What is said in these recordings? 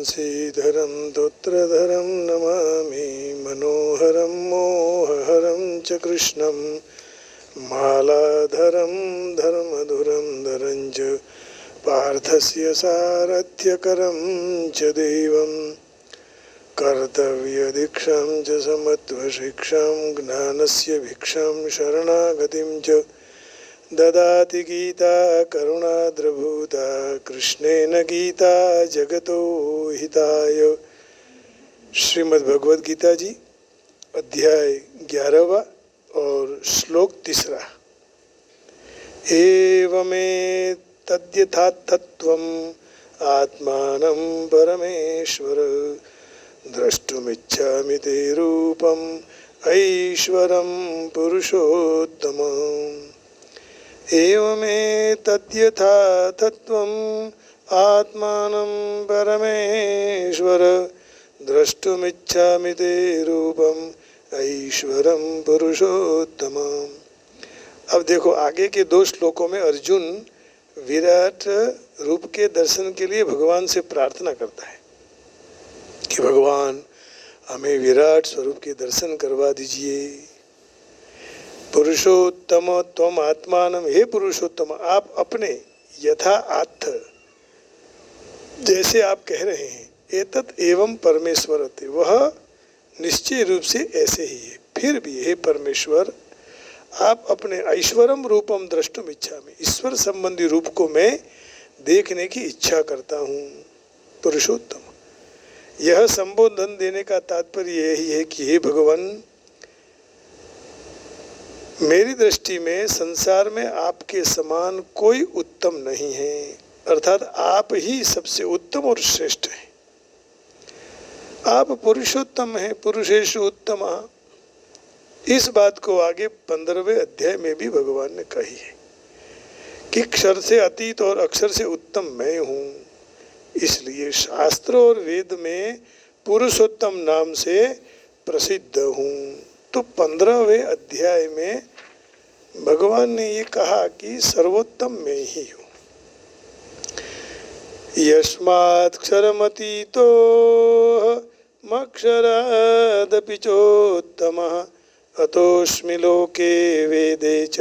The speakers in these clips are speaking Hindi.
तुलसीधरं तोत्रधरं नमामि मनोहरं मोहहरं च कृष्णं मालाधरं धर्मधुरं धरं च पार्थस्य सारथ्यकरं च देवं कर्तव्यदीक्षां च समत्वशिक्षां ज्ञानस्य भिक्षां शरणागतिं च ददाति गीता करुणाद्रभूता कृष्णेन गीता जगतो हिताय। श्रीमद् भगवद गीता जी अध्याय 11वां और श्लोक 3। एवमेतद्यथातत्त्वम् आत्मानं परमेश्वर द्रष्टुमिच्छामि ते रूपम् ऐश्वरं पुरुषोत्तमम्। एवमेतद्यथातत्त्वम् आत्मानं परमेश्वर द्रष्टुमिच्छामि ते रूपम् ऐश्वरं पुरुषोत्तमम्। अब देखो आगे के 2 श्लोकों में अर्जुन विराट रूप के दर्शन के लिए भगवान से प्रार्थना करता है कि भगवान हमें विराट स्वरूप के दर्शन करवा दीजिए। पुरुषोत्तम त्वम आत्मानम, हे पुरुषोत्तम आप अपने यथा आत्थ जैसे आप कह रहे हैं, एतत् एवं परमेश्वरते वह निश्चय रूप से ऐसे ही है, फिर भी हे परमेश्वर आप अपने ऐश्वरम रूपम द्रष्टुम इच्छामि, ईश्वर संबंधी रूप को मैं देखने की इच्छा करता हूँ। पुरुषोत्तम यह संबोधन देने का तात्पर्य यही है कि हे भगवान मेरी दृष्टि में संसार में आपके समान कोई उत्तम नहीं है, अर्थात आप ही सबसे उत्तम और श्रेष्ठ हैं। आप पुरुषोत्तम हैं, पुरुषेषु उत्तम। इस बात को आगे 15वें अध्याय में भी भगवान ने कही है कि क्षर से अतीत और अक्षर से उत्तम मैं हूँ, इसलिए शास्त्र और वेद में पुरुषोत्तम नाम से प्रसिद्ध हूँ। तो 15वें अध्याय में भगवान ने ये कहा कि सर्वोत्तम मैं ही हूँ। यस्मात् क्षरमतीतो मक्षरादपि चोत्तमः अतोऽस्मि लोके वेदे च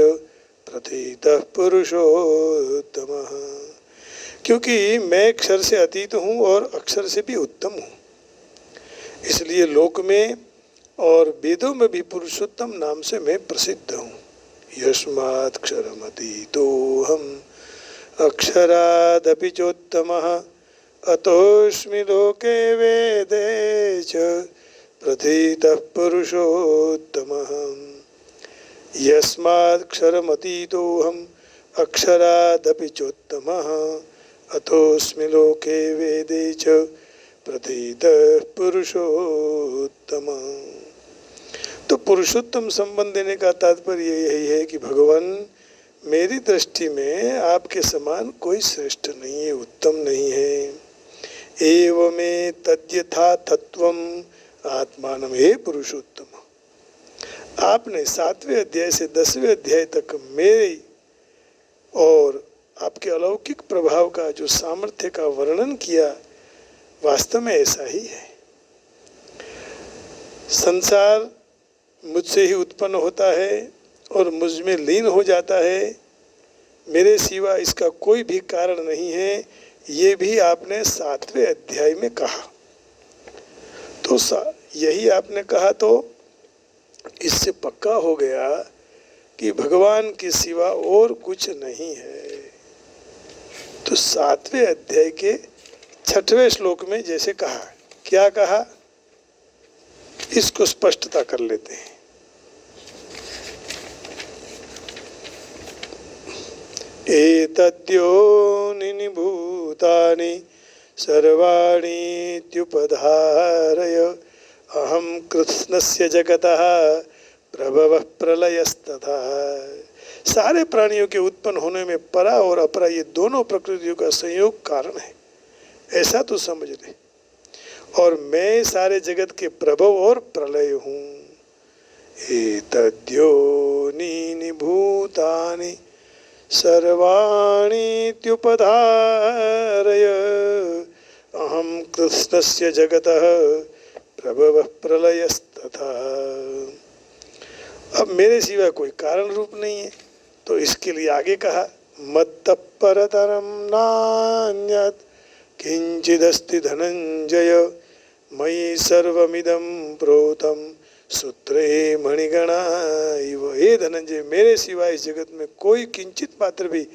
प्रथितः पुरुषोत्तमः। क्योंकि मैं अक्षर से अतीत हूँ और अक्षर से भी उत्तम हूँ, इसलिए लोक में और वेदों में भी पुरुषोत्तम नाम से मैं प्रसिद्ध हूँ। यस्मात् क्षरमतीतोऽहम् अक्षरादपि चोत्तमः अतोऽस्मि लोके वेदे च प्रथितः पुरुषोत्तमः। यस्मात् क्षरमतीतोऽहम् अक्षरादपि चोत्तमः अतोऽस्मि लोके वेदे च प्रथितः पुरुषोत्तमः। तो पुरुषोत्तम संबंध देने का तात्पर्य यही है कि भगवान मेरी दृष्टि में आपके समान कोई श्रेष्ठ नहीं है, उत्तम नहीं है। एवमे तद्यथा तत्वम आत्मानम, हे पुरुषोत्तम आपने 7वें अध्याय से 10वें अध्याय तक मेरे और आपके अलौकिक प्रभाव का जो सामर्थ्य का वर्णन किया, वास्तव में ऐसा ही है। संसार मुझसे ही उत्पन्न होता है और मुझ में लीन हो जाता है, मेरे सिवा इसका कोई भी कारण नहीं है, ये भी आपने 7वें अध्याय में कहा। तो यही आपने कहा तो इससे पक्का हो गया कि भगवान के सिवा और कुछ नहीं है। तो 7वें अध्याय के 6वें श्लोक में जैसे कहा, क्या कहा इसको स्पष्टता कर लेते हैं। एतद्योनिनि भूतानि सर्वाणीत्युपधारय अहं कृत्स्नस्य जगतः प्रभवः प्रलयस्तथा। सारे प्राणियों के उत्पन्न होने में परा और अपरा ये दोनों प्रकृतियों का संयोग कारण है, ऐसा तो समझ ले। और मैं सारे जगत के प्रभव और प्रलय हूँ। एतद्योनीनि भूतानि सर्वाणीत्युपधारय अहं कृत कृष्णस्य जगतः प्रभवः प्रलयस्तथा। अब मेरे सिवा कोई कारण रूप नहीं है, तो इसके लिए आगे कहा मत्तः परतरं नान्यत् किंचिदस्ति धनंजय मयि सर्वमिदं प्रोतं सूत्रे मणिगणा इव। हे धनंजय, मेरे सिवा इस जगत में कोई किंचित मात्र भी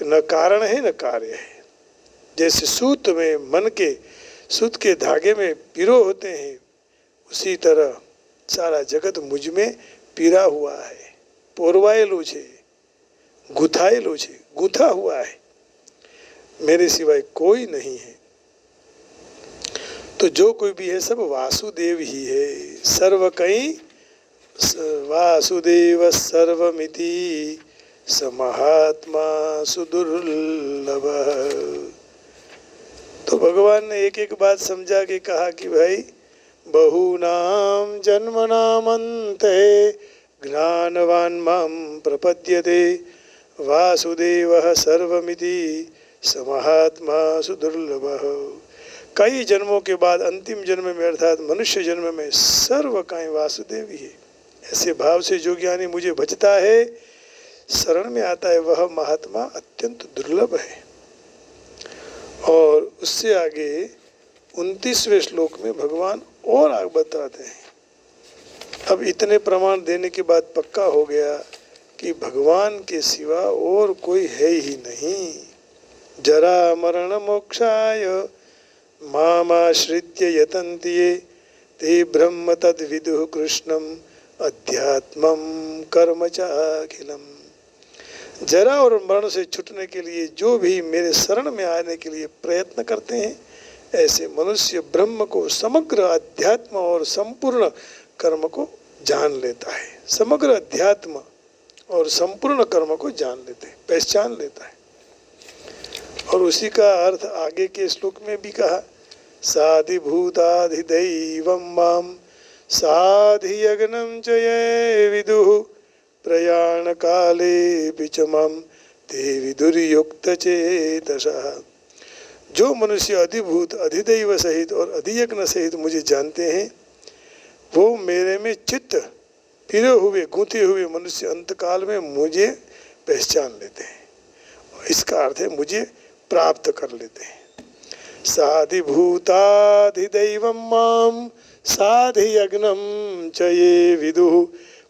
न कारण है न कार्य है। जैसे सूत में मन के सूत के धागे में पिरो होते हैं, उसी तरह सारा जगत मुझ में पिरा हुआ है, पोरवाएलो छे, गुथाएलो छे, गुथा हुआ है, मेरे सिवाय कोई नहीं है। तो जो कोई भी है सब वासुदेव ही है। सर्व कई वासुदेव सर्वमिति स महात्मा सुदुर्लभ। तो भगवान ने एक एक बात समझा के कहा कि भाई बहूनां जन्मनामन्ते ज्ञानवान् मां प्रपद्यते वासुदेवः सर्वमिति स महात्मा सुदुर्लभः। कई जन्मों के बाद अंतिम जन्म में अर्थात मनुष्य जन्म में सर्व काई वासुदेव ही है। ऐसे भाव से जो ज्ञानी मुझे भजता है, शरण में आता है, वह महात्मा अत्यंत दुर्लभ है। और उससे आगे 29वें श्लोक में भगवान और आगे बताते हैं। अब इतने प्रमाण देने के बाद पक्का हो गया कि भगवान के सिवा और कोई है ही नहीं। जरा मरण मोक्षाय मामाश्रित्य यतन्ति ये ते ब्रह्म तद्विदुः कृष्णम अध्यात्मम कर्म चाखिलम। जरा और मरण से छूटने के लिए जो भी मेरे शरण में आने के लिए प्रयत्न करते हैं, ऐसे मनुष्य ब्रह्म को, समग्र अध्यात्म और संपूर्ण कर्म को जान लेता है। समग्र अध्यात्म और संपूर्ण कर्म को जान लेते हैं, पहचान लेता है। और उसी का अर्थ आगे के श्लोक में भी कहा साधिभूताधिदैवं मां साधियज्ञं च ये विदुः प्रयाण काले च मां ते विदुर्युक्तचेतसः। जो मनुष्य अधिभूत, अधिदैव सहित और अधियज्ञ सहित मुझे जानते हैं, वो मेरे में चित्त फिरे हुए, गूंथे हुए मनुष्य अंतकाल में मुझे पहचान लेते हैं। इसका अर्थ है मुझे प्राप्त कर लेते हैं। साधिभूताधिदैवं मां साधियज्ञं च ये विदुः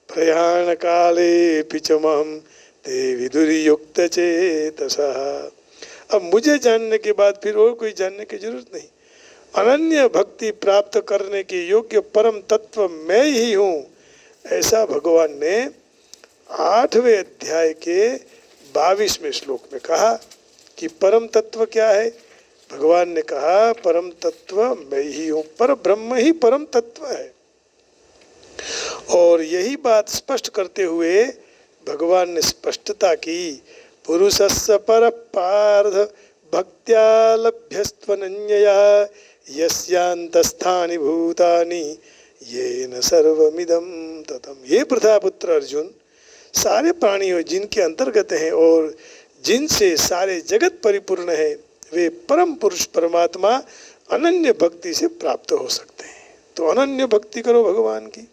प्रयाण काले च मां ते विदुर्युक्तचेतसः। अब मुझे जानने के बाद फिर और कोई जानने की जरूरत नहीं। अनन्य भक्ति प्राप्त करने के योग्य परम तत्व मैं ही हूँ, ऐसा भगवान ने 8वें अध्याय के 22वें श्लोक में कहा कि परम तत्व क्या है। भगवान ने कहा परम तत्व मैं ही हूँ, पर ब्रह्म ही परम तत्व है। और यही बात स्पष्ट करते हुए भगवान ने स्पष्टता की पुरुषस्य पर पार्थ भक्त्या लभ्यस्त्वनन्यया यस्यान्तस्थानि भूतानि येन सर्वमिदं ततम्। ये प्रथापुत्र अर्जुन, सारे प्राणियों जिनके अंतर्गत हैं और जिनसे सारे जगत परिपूर्ण है, वे परम पुरुष परमात्मा अनन्य भक्ति से प्राप्त हो सकते हैं। तो अनन्य भक्ति करो भगवान की।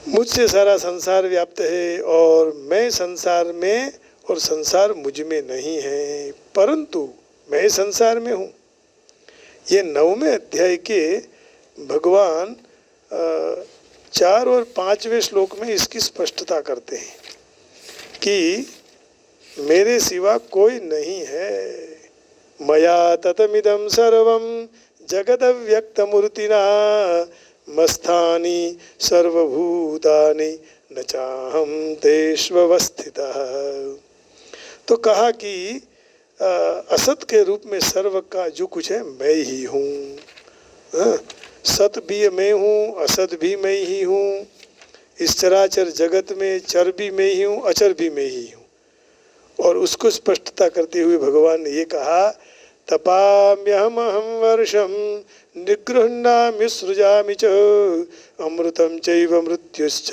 मुझसे सारा संसार व्याप्त है और मैं संसार में और संसार मुझ में नहीं है, परंतु मैं संसार में हूँ। ये 9वें अध्याय के भगवान 4 और 5वें श्लोक में इसकी स्पष्टता करते हैं कि मेरे सिवा कोई नहीं है। मया ततमिदं सर्वं जगदव्यक्तमूर्तिना मस्थानि सर्वभूतानि न चाहं तेष्वस्थितः। तो कहा कि असत के रूप में सर्व का जो कुछ है मैं ही हूँ। सत भी मैं हूँ, असत भी मैं ही हूँ। इस चराचर जगत में चर भी मैं ही हूँ, अचर भी मैं ही हूँ। और उसको स्पष्टता करते हुए भगवान ने ये कहा तपाम्यहमहं वर्षं निगृह्णामि सृजामि च अमृतं चैव मृत्युश्च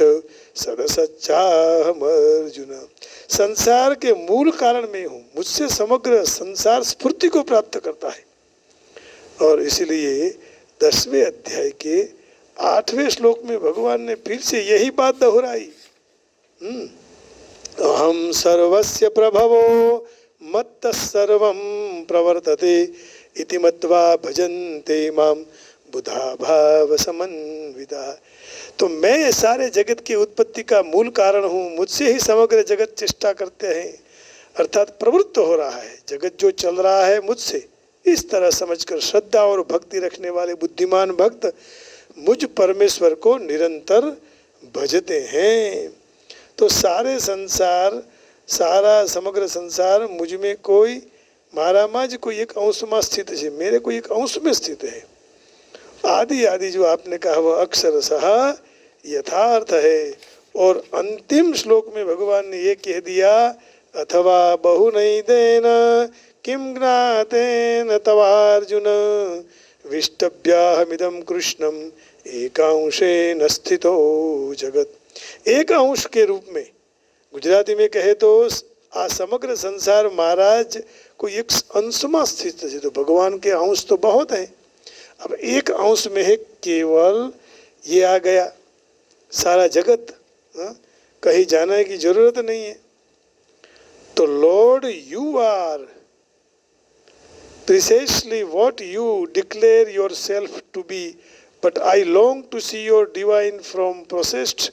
सदसच्चाहम् अर्जुन। संसार के मूल कारण में हूँ, मुझसे समग्र संसार स्फूर्ति को प्राप्त करता है। और इसलिए 10वें अध्याय के 8वें श्लोक में भगवान ने फिर से यही बात दोहराई। अहम सर्वस्य प्रभवो मत्तः सर्वं प्रवर्तते इति मत्वा भजन्ते मां बुधा भाव समन्विता। तो मैं सारे जगत की उत्पत्ति का मूल कारण हूँ, मुझसे ही समग्र जगत चेष्टा करते हैं, अर्थात प्रवृत्त हो रहा है, जगत जो चल रहा है मुझसे। इस तरह समझकर श्रद्धा और भक्ति रखने वाले बुद्धिमान भक्त मुझ परमेश्वर को निरंतर भजते हैं। तो सारे संसार, सारा समग्र संसार मुझ में कोई महाराज कोई एक अंश में स्थित है, मेरे कोई एक अंश में स्थित है। आदि आदि जो आपने कहा वह अक्षरशः यथार्थ है। और अंतिम श्लोक में भगवान ने ये कह दिया, अथवा बहु नहीं देना किम ज्ञातेन तवार्जुन विष्टभ्याहमिदं कृष्णम एकांशेन स्थितो जगत। एक अंश के रूप में, गुजराती में कहे तो आ समग्र संसार महाराज कोई एक अंश में स्थित है। तो भगवान के अंश तो बहुत है, अब एक अंश में है केवल ये आ गया सारा जगत, कहीं जाने की जरूरत नहीं है। तो lord you are precisely what you declare yourself to be, but I long to see your divine form possessed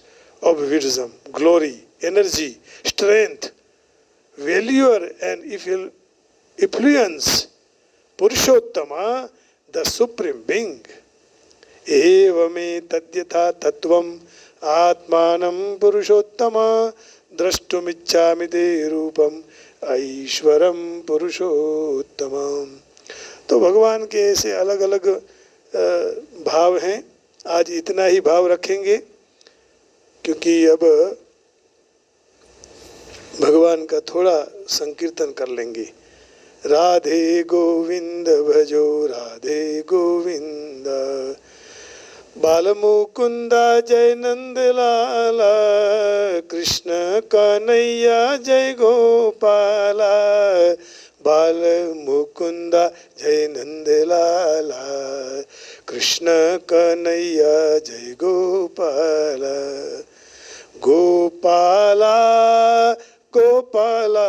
of wisdom, glory, energy, strength, valor and influence, Purushottama, the supreme being. एवमे तद्यथा तत्वम आत्मानं पुरुषोत्तमा द्रष्टुमिच्छामि ते रूपम ऐश्वरम पुरुषोत्तमम्। तो भगवान के ऐसे अलग अलग भाव हैं। आज इतना ही भाव रखेंगे, क्योंकि अब भगवान का थोड़ा संकीर्तन कर लेंगे। राधे गोविंद भजो राधे गोविंद, बाल मुकुंदा जय नंद लाला, कृष्ण कन्हैया जय गोपाला, बाल मुकुंदा जय नंद लाला, कृष्ण कन्हैया जय गोपाला। गोपाला गोपाला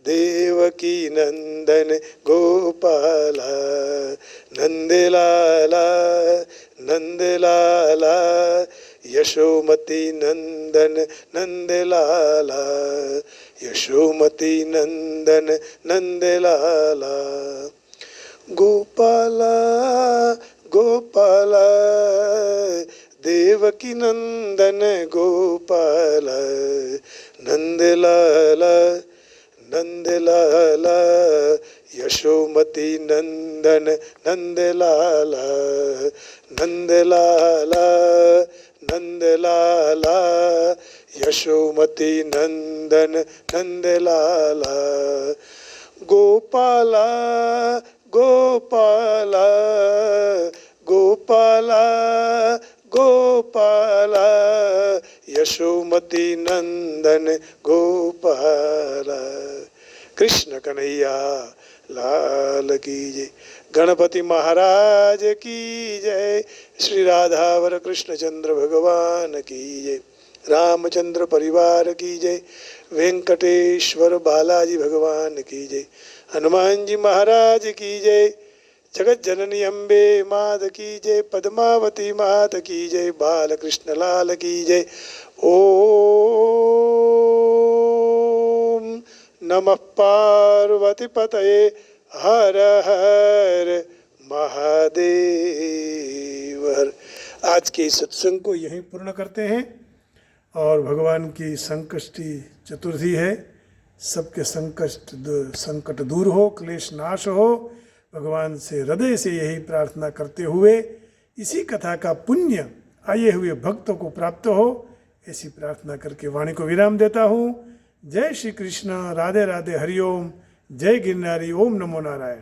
देवकी नंदन गोपाला, नंदलाला नंदलाला यशोमती नंदन नंदलाला, यशोमती नंदन नंदलाला। गोपाला गोपाला देवकी नंदन गोपाला, नंदलाला नंदलाला यशोमती नंदन नंदलाला, नंदलाला नंदलाला यशोमती नंदन नंदलाला। गोपाला गोपाला गोपाला गोपाला यशोमती नंदन गोपाला। कृष्ण कन्हैया लाल की जय। गणपति महाराज की जय। श्री राधावर कृष्णचंद्र भगवान की जय। रामचंद्र परिवार की जय। वेंकटेश्वर बालाजी भगवान की जय। हनुमान जी महाराज की जय। जगत जननी अम्बे मात की जय। पद्मावती मात की जय। बाल कृष्ण लाल की जय। ओम नमः पार्वती पतये हर हर महादेव। आज के सत्संग को यहीं पूर्ण करते हैं और भगवान की संकष्टी चतुर्थी है। सबके संकट दूर हो, क्लेश नाश हो, भगवान से हृदय से यही प्रार्थना करते हुए इसी कथा का पुण्य आए हुए भक्तों को प्राप्त हो, ऐसी प्रार्थना करके वाणी को विराम देता हूँ। जय श्री कृष्ण। राधे राधे। हरिओम। जय गिरनारी। ओम नमो नारायण।